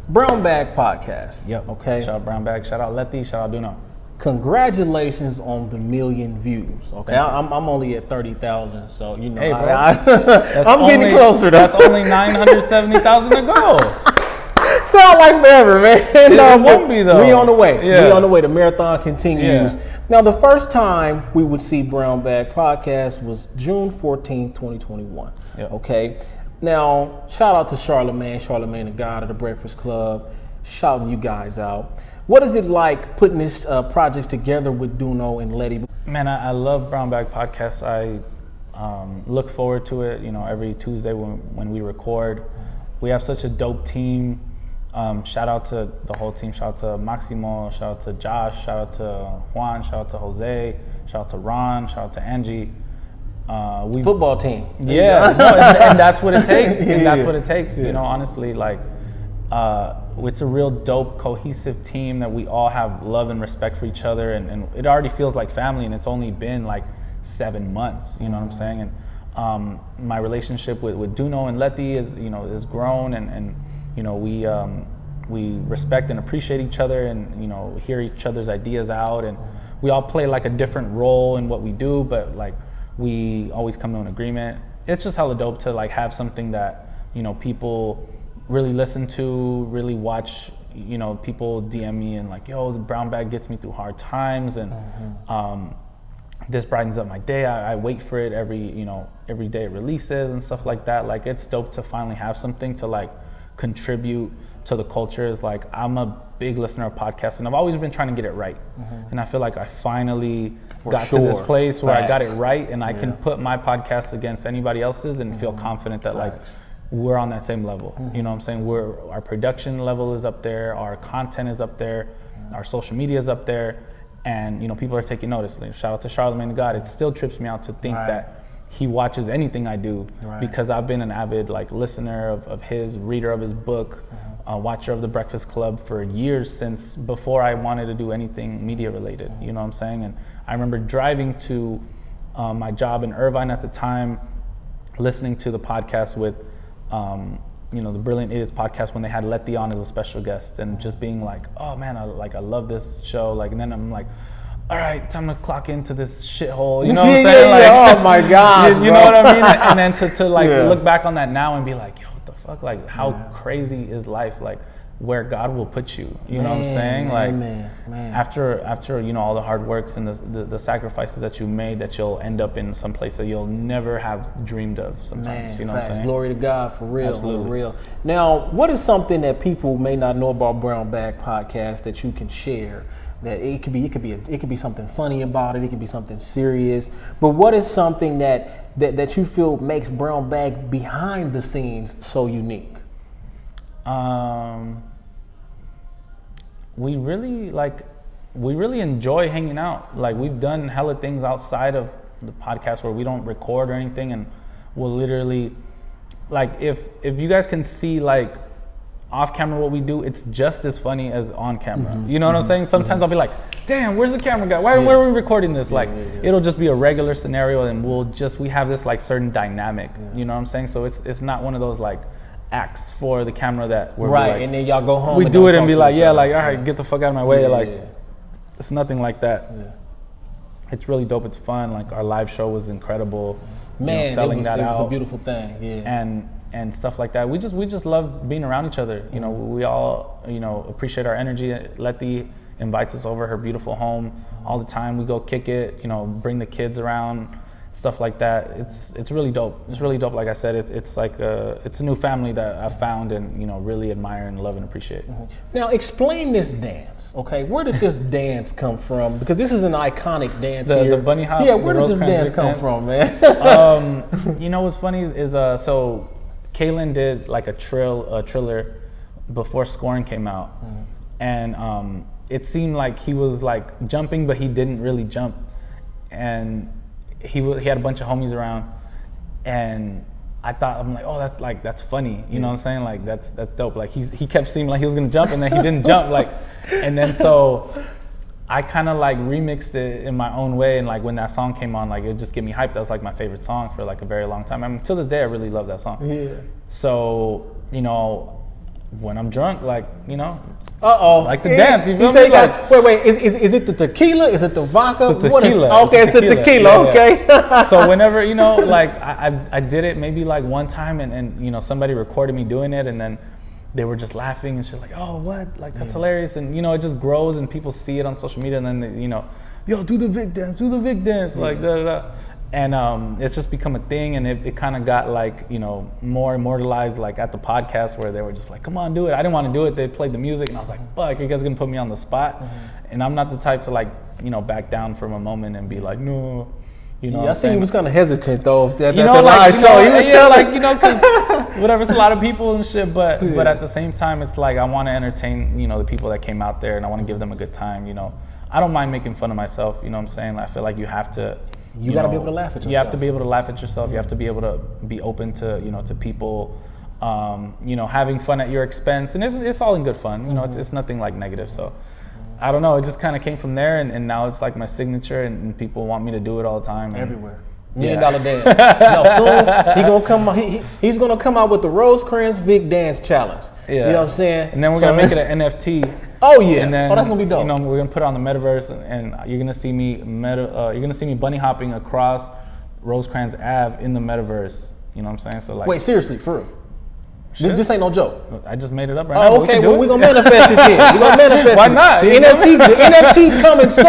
Brown Bag Podcast. Yep. Okay. Shout out Brown Bag. Shout out Letty. Shout out Doknow. Congratulations on the 1 million views. Okay. I'm only at 30,000, so you know. Hey, bro. I'm getting closer. That's only 970,000 to go. Sound like forever, man. It won't be though. We on the way. Yeah. We on the way. The marathon continues. Yeah. Now, the first time we would see Brown Bag Podcast was June 14th, 2021. Yep. Okay. Now, shout out to Charlamagne, the God of the Breakfast Club, shouting you guys out. What is it like putting this project together with Doknow and Letty? Man, I love Brown Bag Podcast. I look forward to it. You know, every Tuesday when we record. We have such a dope team. Shout out to the whole team. Shout out to Maximo. Shout out to Josh. Shout out to Juan. Shout out to Jose. Shout out to Ron. Shout out to Angie. Football team. Yeah, no, and that's what it takes. And that's Yeah. what it takes. Yeah. You know, honestly, like it's a real dope, cohesive team that we all have love and respect for each other, and it already feels like family. And it's only been like 7 months. You know what I'm saying? And my relationship with Doknow and Letty is grown, and you know we respect and appreciate each other, and you know hear each other's ideas out, and we all play like a different role in what we do, but like we always come to an agreement. It's just hella dope to like have something that you know people really listen to, really watch. You know, people DM me and like, yo, the Brown Bag gets me through hard times, and this brightens up my day. I wait for it every day it releases and stuff like that. Like, it's dope to finally have something to like contribute to the culture. Is like, I'm a big listener of podcasts, and I've always been trying to get it right. And I feel like I finally got to this place where I got it right, and I can put my podcast against anybody else's and feel confident that like we're on that same level. You know what I'm saying? Our production level is up there, our content is up there, our social media is up there, and you know people are taking notice. Like, shout out to Charlamagne the God. It still trips me out to think that he watches anything I do, because I've been an avid like listener of his, reader of his book, watcher of the Breakfast Club for years, since before I wanted to do anything media related. You know what I'm saying? And I remember driving to my job in Irvine at the time, listening to the podcast with the Brilliant Idiots podcast when they had Letty on as a special guest, and just being like, oh man, I love this show. Like, and then I'm like, all right, time to clock into this shithole. You know what I'm saying? Oh my God. You know what I mean? And then to like look back on that now and be like, yo, what the fuck? Like, how crazy is life? Like, where God will put you. You know what I'm saying? Like, after you know all the hard works and the sacrifices that you made, that you'll end up in some place that you'll never have dreamed of sometimes. You know what I'm saying? Glory to God, for real. Absolutely. For real. Now, what is something that people may not know about Brown Bag Podcast that you can share? That it could be something funny about it. It could be something serious. But what is something that you feel makes Brown Bag behind the scenes so unique? We really enjoy hanging out. Like, we've done hella things outside of the podcast where we don't record or anything, and we'll literally, like, if you guys can see like off camera what we do, it's just as funny as on camera. You know what I'm saying? Sometimes I'll be like, damn, where's the camera guy? Where are we recording this? Like, it'll just be a regular scenario, and we have this like certain dynamic. You know what I'm saying? So it's not one of those like acts for the camera that we're like, and then y'all go home. We do it and be like, all right, get the fuck out of my way. It's nothing like that. It's really dope. It's fun. Like, our live show was incredible. Man, selling it that out. was a beautiful thing. And stuff like that. We just love being around each other. You know, we all appreciate our energy. Letty invites us over her beautiful home all the time. We go kick it. You know, bring the kids around, stuff like that. It's really dope. It's really dope. Like I said, it's like it's a new family that I've found and really admire and love and appreciate. Now, explain this dance. Okay, where did this dance come from? Because this is an iconic dance here. The bunny hop. Yeah, where did this dance come from, man? You know what's funny is so Kalen did like a triller before Scoring came out, and it seemed like he was like jumping, but he didn't really jump, and he had a bunch of homies around, and I'm like, oh, that's funny, you know what I'm saying? Like, that's dope. Like, he kept seeming like he was gonna jump, and then he didn't jump, like, and then so I kind of like remixed it in my own way, and like when that song came on, like, it just get me hyped. That was like my favorite song for like a very long time. I mean, till this day, I really love that song. Yeah. So when I'm drunk, like, you know, like to Yeah. dance. You feel say me? Like, wait. Is it the tequila? Is it the vodka? It's the What is- tequila. okay, it's the tequila. Yeah, Okay. yeah. So whenever, you know, like I did it maybe like one time, and you know, somebody recorded me doing it, and then they were just laughing and shit, like, oh, what? Like, that's hilarious. And, you know, it just grows and people see it on social media, and then, they, you know, yo, do the Vic dance, like, da, da, da. And it's just become a thing, and it kind of got, like, you know, more immortalized, like, at the podcast where they were just like, come on, do it. I didn't want to do it. They played the music, and I was like, fuck, you guys going to put me on the spot? And I'm not the type to, like, you know, back down from a moment and be like, no. You know, I seen you was kind of hesitant though. At you know, the like, live you show, know, he was yeah, like, you know, because whatever, it's a lot of people and shit, but at the same time, it's like I want to entertain, you know, the people that came out there, and I want to give them a good time. You know, I don't mind making fun of myself. You know what I'm saying? I feel like you have to. You got to be able to laugh at yourself. You have to be able to laugh at yourself. You have to be able to be open to, you know, to people, you know, having fun at your expense, and it's all in good fun. You know, it's nothing like negative. So. I don't know. It just kind of came from there, and now it's like my signature, and people want me to do it all the time. And, everywhere. $1 Million dance. No, soon he gonna come. He's gonna come out with the Rosecransvic dance challenge. Yeah. You know what I'm saying? And then we're gonna make it an NFT. Oh yeah. And then, that's gonna be dope. You know, we're gonna put it on the metaverse, and you're gonna see me you're gonna see me bunny hopping across Rosecrans Ave in the metaverse. You know what I'm saying? So like. Wait, seriously, for real? This ain't no joke. I just made it up right now. Oh, okay. Well, we're gonna manifest it then. We're gonna manifest Why it. not? The NFT coming soon.